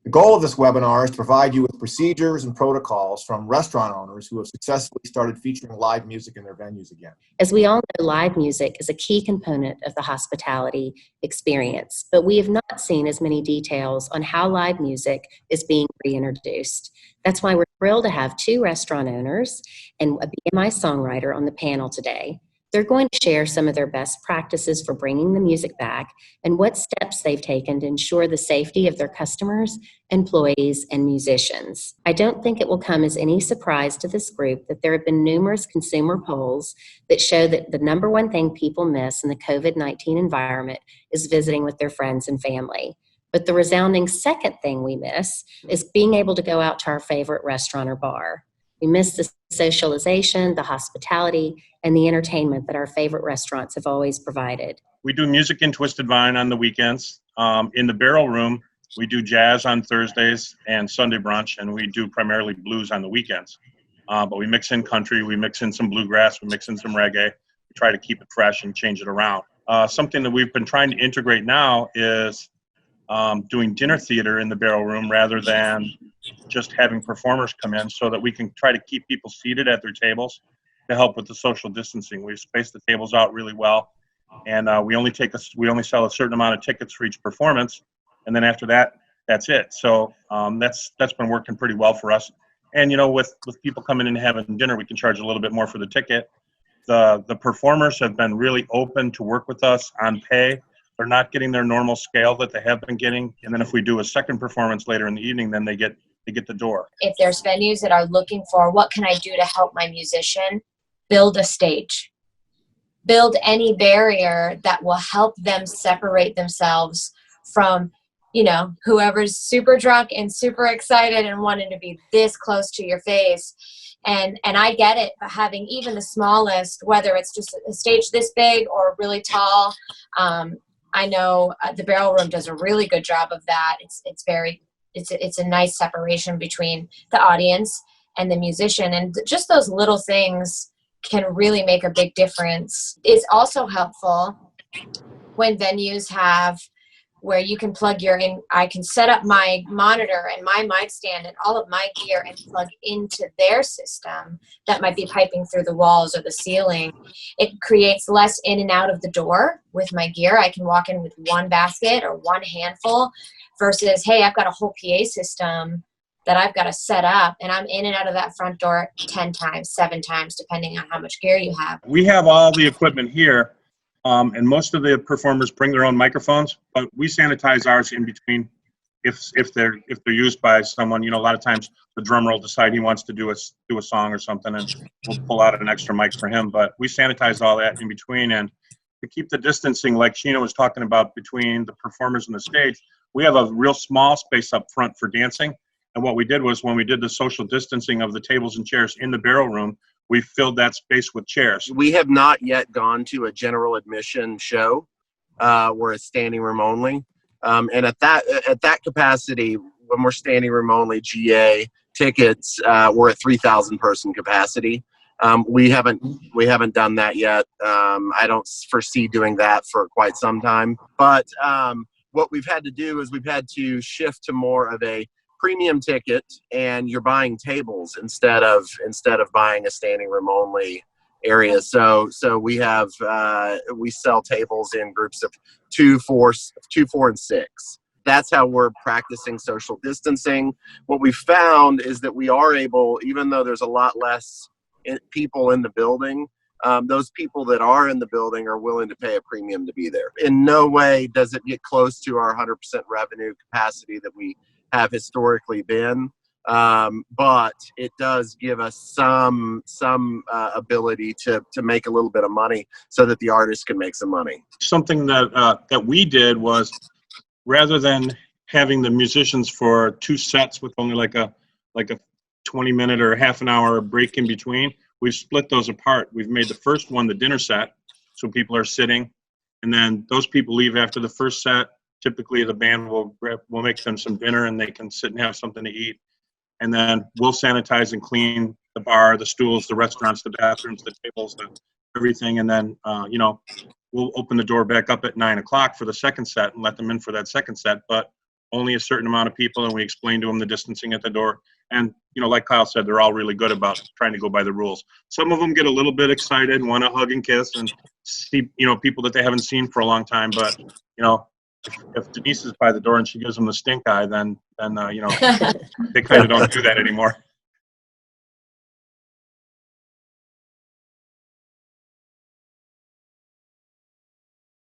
The goal of this webinar is to provide you with procedures and protocols from restaurant owners who have successfully started featuring live music in their venues again. As we all know, live music is a key component of the hospitality experience, but we have not seen as many details on how live music is being reintroduced. That's why we're thrilled to have two restaurant owners and a BMI songwriter on the panel today. They're going to share some of their best practices for bringing the music back and what steps they've taken to ensure the safety of their customers, employees, and musicians. I don't think it will come as any surprise to this group that there have been numerous consumer polls that show that the number one thing people miss in the COVID-19 environment is visiting with their friends and family. But the resounding second thing we miss is being able to go out to our favorite restaurant or bar. We miss the socialization, the hospitality, and the entertainment that our favorite restaurants have always provided. We do music in Twisted Vine on the weekends. In the Barrel Room, we do jazz on Thursdays and Sunday brunch, and we do primarily blues on the weekends. But we mix in country, we mix in some bluegrass, we mix in some reggae. We try to keep it fresh and change it around. Something that we've been trying to integrate now is doing dinner theater in the Barrel Room rather than just having performers come in, so that we can try to keep people seated at their tables to help with the social distancing. We've spaced the tables out really well, and we only sell a certain amount of tickets for each performance, and then after that, that's it. So that's been working pretty well for us. And with people coming in and having dinner, we can charge a little bit more for the ticket. The performers have been really open to work with us on pay. They're not getting their normal scale that they have been getting, and then if we do a second performance later in the evening, then they get the door. If there's venues that are looking for what can I do to help my musician, build a stage. Build any barrier that will help them separate themselves from, whoever's super drunk and super excited and wanting to be this close to your face. And I get it, but having even the smallest, whether it's just a stage this big or really tall, I know the Barrel Room does a really good job of that. It's a nice separation between the audience and the musician, and just those little things can really make a big difference. It's also helpful when venues have where you can plug I can set up my monitor and my mic stand and all of my gear and plug into their system that might be piping through the walls or the ceiling. It creates less in and out of the door with my gear. I can walk in with one basket or one handful versus, hey, I've got a whole PA system that I've got to set up, and I'm in and out of that front door 10 times, 7 times, depending on how much gear you have. We have all the equipment here. And most of the performers bring their own microphones, but we sanitize ours in between if they're used by someone. A lot of times the drummer will decide he wants to do a song or something, and we'll pull out an extra mic for him. But we sanitize all that in between, and to keep the distancing, like Sheena was talking about, between the performers and the stage, we have a real small space up front for dancing. And what we did was, when we did the social distancing of the tables and chairs in the Barrel Room, we filled that space with chairs. We have not yet gone to a general admission show. We're a standing room only. And at that capacity, when we're standing room only, GA tickets, we're at 3,000 person capacity. We haven't done that yet. I don't foresee doing that for quite some time. But what we've had to do is we've had to shift to more of a premium ticket, and you're buying tables instead of buying a standing room only area. So we have we sell tables in groups of 2, 4, and 6. That's how we're practicing social distancing. What we found is that we are able, even though there's a lot less people in the building, those people that are in the building are willing to pay a premium to be there. In no way does it get close to our 100% revenue capacity that we have historically been, but it does give us some ability to make a little bit of money so that the artist can make some money. Something that we did was, rather than having the musicians for 2 sets with only like a 20-minute or half an hour break in between, we've split those apart. We've made the first one the dinner set, so people are sitting, and then those people leave after the first set. Typically, the band will make them some dinner, and they can sit and have something to eat. And then we'll sanitize and clean the bar, the stools, the restaurants, the bathrooms, the tables, everything. And then, we'll open the door back up at 9 o'clock for the second set and let them in for that second set. But only a certain amount of people, and we explain to them the distancing at the door. And, you know, like Kyle said, they're all really good about trying to go by the rules. Some of them get a little bit excited, want to hug and kiss and see, you know, people that they haven't seen for a long time. But, you know, if Denise is by the door and she gives them the stink eye, then you know, they kind of don't do that anymore.